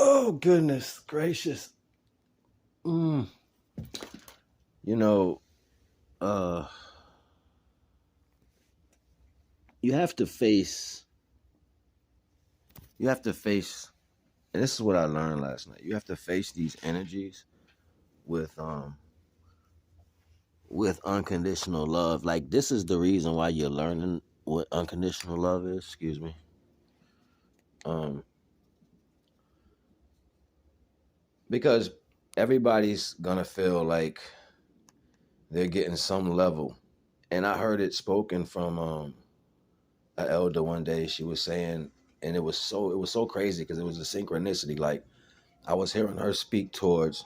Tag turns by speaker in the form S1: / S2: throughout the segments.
S1: Oh, goodness gracious. Mm. You know, uh, you have to face, you have to face, and this is what I learned last night. You have to face these energies with, with unconditional love. Like, this is the reason why you're learning what unconditional love is. Excuse me. Um, because everybody's gonna feel like they're getting some level. And I heard it spoken from an elder one day. She was saying, and it was so crazy because it was a synchronicity. Like, I was hearing her speak towards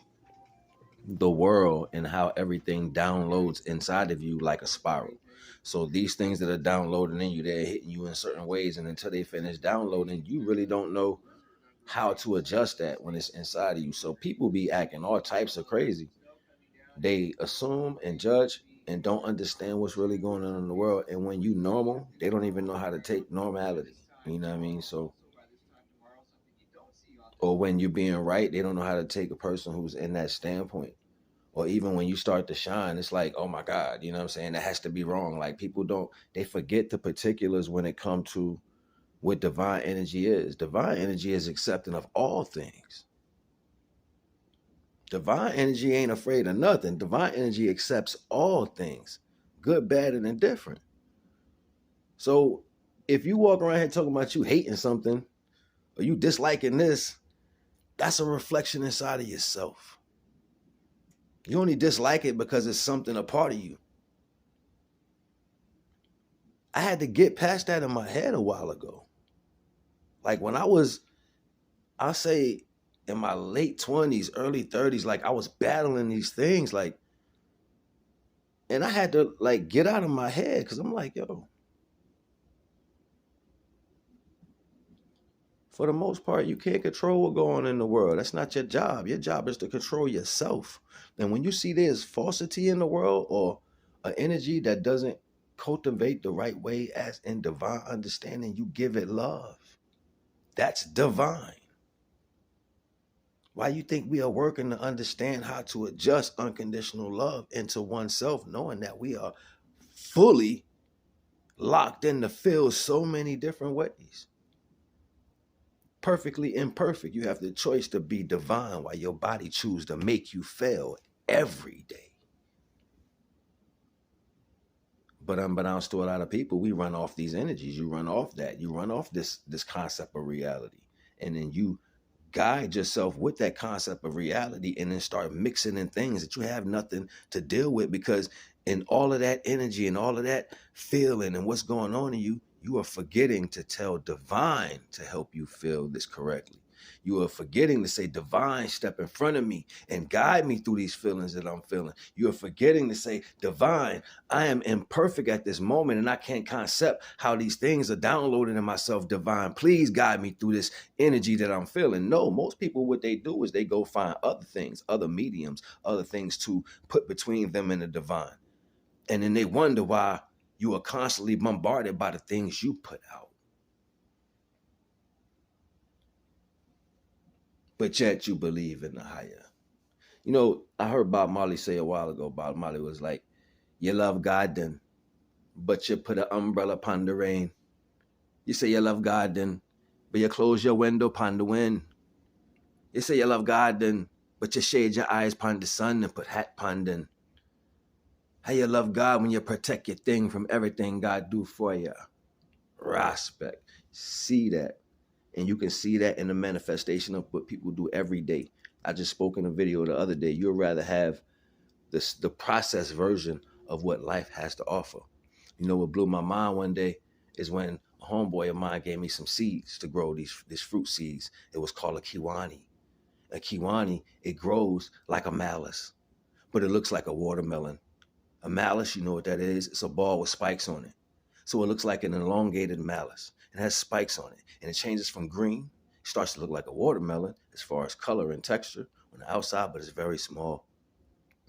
S1: the world and how everything downloads inside of you like a spiral. So these things that are downloading in you, they're hitting you in certain ways, and until they finish downloading, you really don't know how to adjust that when it's inside of you. So people be acting all types of crazy. They assume and judge and don't understand what's really going on in the world. And when you normal, they don't even know how to take normality. You know what I mean? So, or when you're being right, they don't know how to take a person who's in that standpoint. Or even when you start to shine, it's like, oh my God, you know what I'm saying? That has to be wrong. Like, people don't, they forget the particulars when it comes to what divine energy is. Divine energy is accepting of all things. Divine energy ain't afraid of nothing. Divine energy accepts all things, good, bad, and indifferent. So if you walk around here talking about you hating something or you disliking this, that's a reflection inside of yourself. You only dislike it because it's something a part of you. I had to get past that in my head a while ago. Like when I say in my late 20s, early 30s, like I was battling these things, like, and I had to like get out of my head because I'm like, yo, for the most part, you can't control what's going on in the world. That's not your job. Your job is to control yourself. And when you see there's falsity in the world or an energy that doesn't cultivate the right way as in divine understanding, you give it love. That's divine. Why you think we are working to understand how to adjust unconditional love into oneself, knowing that we are fully locked in to feel so many different ways? Perfectly imperfect. You have the choice to be divine while your body chooses to make you fail every day. But unbeknownst to a lot of people, we run off these energies. You run off that. You run off this concept of reality. And then you guide yourself with that concept of reality and then start mixing in things that you have nothing to deal with, because in all of that energy and all of that feeling and what's going on in you, you are forgetting to tell divine to help you feel this correctly. You are forgetting to say, divine, step in front of me and guide me through these feelings that I'm feeling. You are forgetting to say, divine, I am imperfect at this moment and I can't concept how these things are downloaded in myself. Divine, please guide me through this energy that I'm feeling. No, most people, what they do is they go find other things, other mediums, other things to put between them and the divine. And then they wonder why you are constantly bombarded by the things you put out. But yet you believe in the higher. You know, I heard Bob Marley say a while ago, Bob Marley was like, you love God then, but you put an umbrella upon the rain. You say you love God then, but you close your window upon the wind. You say you love God then, but you shade your eyes upon the sun and put hat upon then. How you love God when you protect your thing from everything God do for you. Respect. See that. And you can see that in the manifestation of what people do every day. I just spoke in a video the other day. You'd rather have the processed version of what life has to offer. You know what blew my mind one day is when a homeboy of mine gave me some seeds to grow, these fruit seeds. It was called a kiwani. A kiwani, it grows like a malice, but it looks like a watermelon. A malice, you know what that is? It's a ball with spikes on it. So it looks like an elongated malice. It has spikes on it, and it changes from green. It starts to look like a watermelon as far as color and texture on the outside, but it's very small,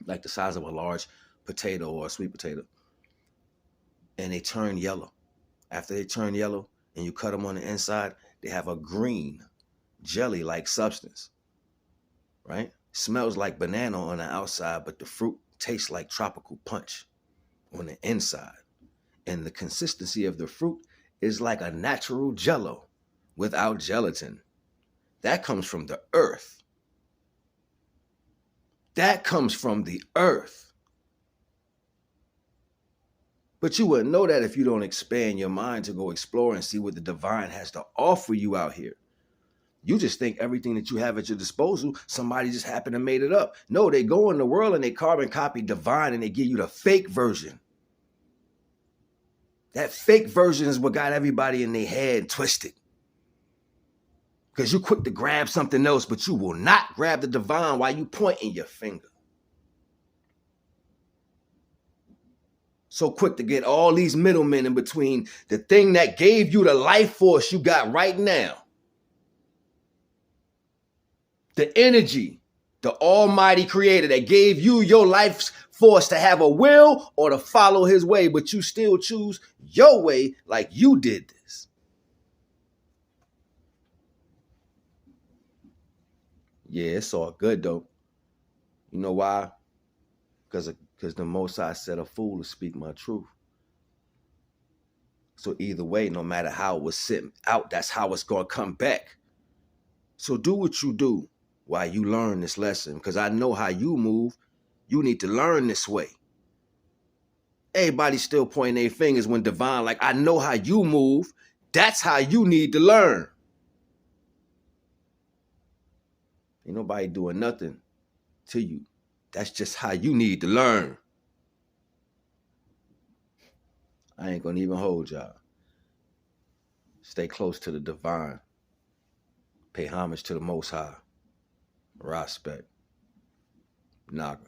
S1: like the size of a large potato or a sweet potato. And they turn yellow. After they turn yellow and you cut them on the inside, they have a green jelly-like substance, right? Smells like banana on the outside, but the fruit tastes like tropical punch on the inside. And the consistency of the fruit is like a natural jello without gelatin. That comes from the earth. That comes from the earth. But you wouldn't know that if you don't expand your mind to go explore and see what the divine has to offer you out here. You just think everything that you have at your disposal, somebody just happened to made it up. No, they go in the world and they carbon copy divine and they give you the fake version. That fake version is what got everybody in their head twisted. Because you're quick to grab something else, but you will not grab the divine while you pointing your finger. So quick to get all these middlemen in between the thing that gave you the life force you got right now. The energy, the almighty creator that gave you your life's force to have a will or to follow his way, but you still choose your way like you did this. Yeah, it's all good though. You know why? Because the Most High said a fool to speak my truth. So either way, no matter how it was sitting out, that's how it's going to come back. So do what you do while you learn this lesson, because I know how you move. You need to learn this way. Everybody's still pointing their fingers when divine, like, I know how you move. That's how you need to learn. Ain't nobody doing nothing to you. That's just how you need to learn. I ain't gonna even hold y'all. Stay close to the divine. Pay homage to the Most High. Respect. Naga.